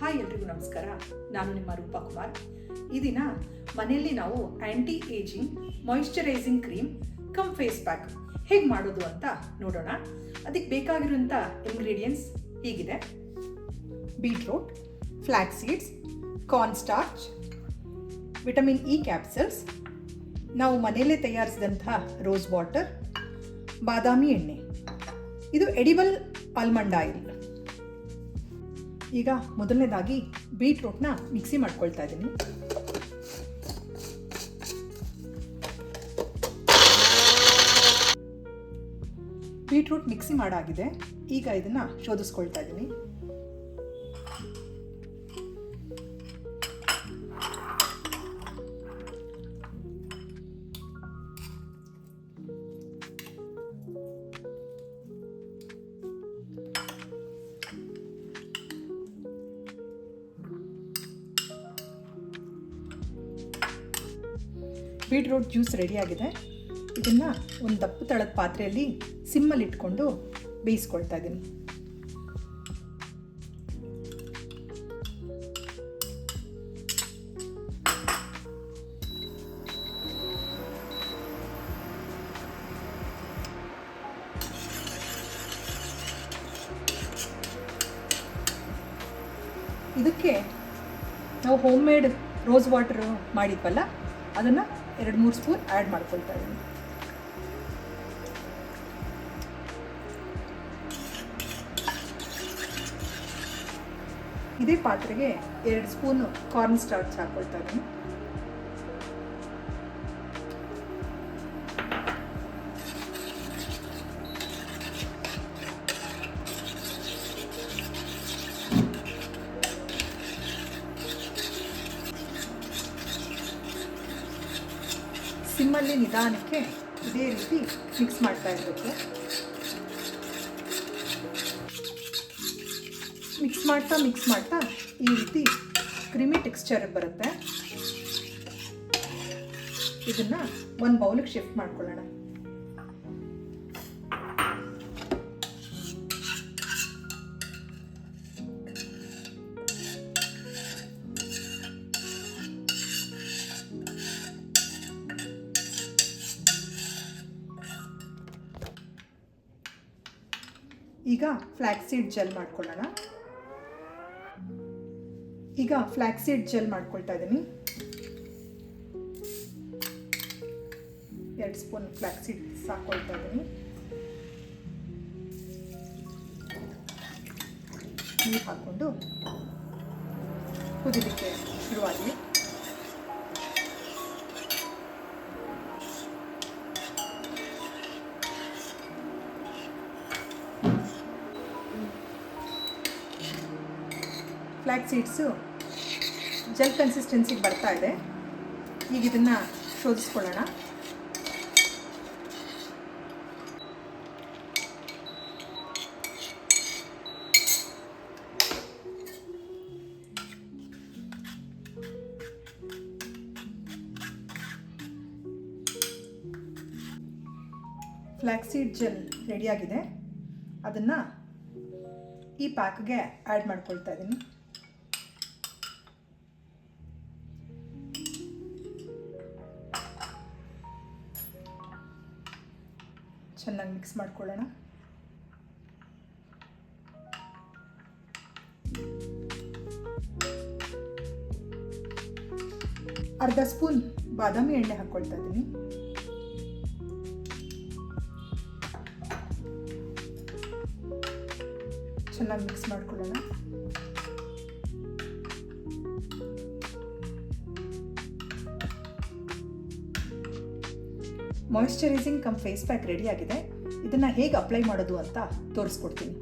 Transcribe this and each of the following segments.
Hi ಎಲ್ರಿಗೂ ನಮಸ್ಕಾರ. ನಾನು ನಿಮ್ಮ ರೂಪಾ ಕುಮಾರ್. ಈ ದಿನ ಮನೆಯಲ್ಲಿ ನಾವು anti ageing moisturising cream cum face pack ಹೇಗೆ ಮಾಡೋದು ಅಂತ ನೋಡೋಣ. ಅದಕ್ಕೆ ಬೇಕಾಗಿರುವಂಥ ಇಂಗ್ರೀಡಿಯೆಂಟ್ಸ್ ಹೀಗಿದೆ: beetroot, flax seeds, corn starch, vitamin E capsules, ನಾವು ಮನೆಯಲ್ಲೇ ತಯಾರಿಸಿದಂತಹ ರೋಸ್ ವಾಟರ್, ಬಾದಾಮಿ ಎಣ್ಣೆ. ಇದು ಎಡಿಬಲ್ ಆಲ್ಮಂಡ್ ಆಯಿಲ್. ಈಗ ಮೊದಲನೇದಾಗಿ ಬೀಟ್ರೂಟ್ನ ಮಿಕ್ಸಿ ಮಾಡ್ಕೊಳ್ತಾ ಇದ್ದೀನಿ. ಬೀಟ್ರೂಟ್ ಮಿಕ್ಸಿ ಮಾಡಾಗಿದೆ. ಈಗ ಇದನ್ನು ಶೋಧಿಸ್ಕೊಳ್ತಾ ಇದ್ದೀನಿ. ಬೀಟ್ರೂಟ್ ಜ್ಯೂಸ್ ರೆಡಿಯಾಗಿದೆ. ಇದನ್ನು ಒಂದು ದಪ್ಪ ತಳದ ಪಾತ್ರೆಯಲ್ಲಿ ಸಿಮ್ಮಲ್ಲಿ ಇಟ್ಕೊಂಡು ಬೇಯಿಸ್ಕೊಳ್ತಾ ಇದ್ದೀನಿ. ಇದಕ್ಕೆ ನಾವು ಹೋಮ್ ಮೇಡ್ ರೋಸ್ ವಾಟರ್ ಮಾಡಿದ್ವಲ್ಲ, ಅದನ್ನು 2-3 ಸ್ಪೂನ್ ಆ್ಯಡ್ ಮಾಡ್ಕೊಳ್ತಾ ಇದ್ದೀನಿ. ಇದೇ ಪಾತ್ರೆಗೆ 2 ಸ್ಪೂನ್ ಕಾರ್ನ್ ಸ್ಟಾರ್ಚ್ ಹಾಕ್ಕೊಳ್ತಾ ಇದ್ದೀನಿ. ಸಿಮ್ಮಲ್ಲಿ ನಿಧಾನಕ್ಕೆ ಇದೇ ರೀತಿ ಮಿಕ್ಸ್ ಮಾಡ್ತಾ ಇರಬೇಕು. ಮಿಕ್ಸ್ ಮಾಡ್ತಾ ಈ ರೀತಿ ಕ್ರೀಮಿ ಟೆಕ್ಸ್ಚರ್ ಬರುತ್ತೆ. ಇದನ್ನು ಒಂದು ಬೌಲಿಗೆ ಶಿಫ್ಟ್ ಮಾಡ್ಕೊಳ್ಳೋಣ. ಈಗ ಫ್ಲ್ಯಾಕ್ಸ್ ಸೀಡ್ ಜೆಲ್ ಮಾಡ್ಕೊಳ್ಳೋಣ. ಮಾಡ್ಕೊಳ್ತಾ ಇದ್ದೀನಿ. 2 ಸ್ಪೂನ್ ಫ್ಲ್ಯಾಕ್ಸ್ ಸೀಡ್ಸ್ ಹಾಕ್ಕೊಳ್ತಾ ಇದ್ದೀನಿ. ನೀರು ಹಾಕ್ಕೊಂಡು ಕುದಿಲಿಕ್ಕೆ ಶುರುವಾಗಲಿ. ಫ್ಲ್ಯಾಕ್ಸ್ ಸೀಡ್ಸು ಜೆಲ್ ಕನ್ಸಿಸ್ಟೆನ್ಸಿಗೆ ಬರ್ತಾ ಇದೆ. ಈಗ ಇದನ್ನು ಶೋಧಿಸ್ಕೊಳ್ಳೋಣ. ಫ್ಲ್ಯಾಕ್ಸ್ ಸೀಡ್ ಜೆಲ್ ರೆಡಿಯಾಗಿದೆ. ಅದನ್ನು ಈ ಪ್ಯಾಕ್ಗೆ ಆ್ಯಡ್ ಮಾಡ್ಕೊಳ್ತಾ ಇದ್ದೀನಿ. ಚೆನ್ನಾಗಿ ಮಿಕ್ಸ್ ಮಾಡ್ಕೊಳ್ಳೋಣ. ಅರ್ಧ ಸ್ಪೂನ್ ಬಾದಾಮಿ ಎಣ್ಣೆ ಹಾಕ್ಕೊಳ್ತಾ ಇದ್ದೀನಿ. ಚೆನ್ನಾಗಿ ಮಿಕ್ಸ್ ಮಾಡ್ಕೊಳ್ಳೋಣ. ಮಾಯಿಶ್ಚರೈಸಿಂಗ್ ಕಮ್ ಫೇಸ್ ಪ್ಯಾಕ್ ರೆಡಿಯಾಗಿದೆ. ಇದನ್ನು ಹೇಗೆ ಅಪ್ಲೈ ಮಾಡೋದು ಅಂತ ತೋರಿಸ್ಕೊಡ್ತೀನಿ.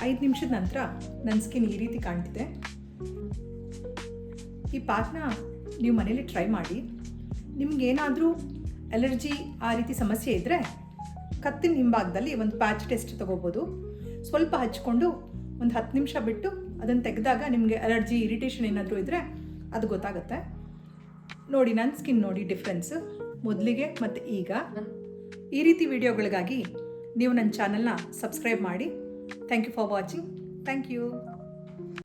5 ನಿಮಿಷದ ನಂತರ ನನ್ನ ಸ್ಕಿನ್ ಈ ರೀತಿ ಕಾಣ್ತಿದೆ. ಈ ಪ್ಯಾಕ್ನ ನೀವು ಮನೇಲಿ ಟ್ರೈ ಮಾಡಿ. ನಿಮಗೇನಾದರೂ ಅಲರ್ಜಿ ಆ ರೀತಿ ಸಮಸ್ಯೆ ಇದ್ದರೆ ಕತ್ತಿನ ಹಿಂಭಾಗದಲ್ಲಿ ಒಂದು ಪ್ಯಾಚ್ ಟೆಸ್ಟ್ ತೊಗೋಬೋದು. ಸ್ವಲ್ಪ ಹಚ್ಕೊಂಡು ಒಂದು 10 ನಿಮಿಷ ಬಿಟ್ಟು ಅದನ್ನು ತೆಗೆದಾಗ ನಿಮಗೆ ಅಲರ್ಜಿ ಇರಿಟೇಷನ್ ಏನಾದರೂ ಇದ್ದರೆ ಅದು ಗೊತ್ತಾಗುತ್ತೆ. ನೋಡಿ, ನನ್ನ ಸ್ಕಿನ್ ನೋಡಿ ಡಿಫ್ರೆನ್ಸ್ ಮೊದಲಿಗೆ ಮತ್ತು ಈಗ. ಈ ರೀತಿ ವಿಡಿಯೋಗಳಿಗಾಗಿ ನೀವು ನನ್ನ ಚಾನಲ್ನ ಸಬ್ಸ್ಕ್ರೈಬ್ ಮಾಡಿ. Thank you for watching. Thank you.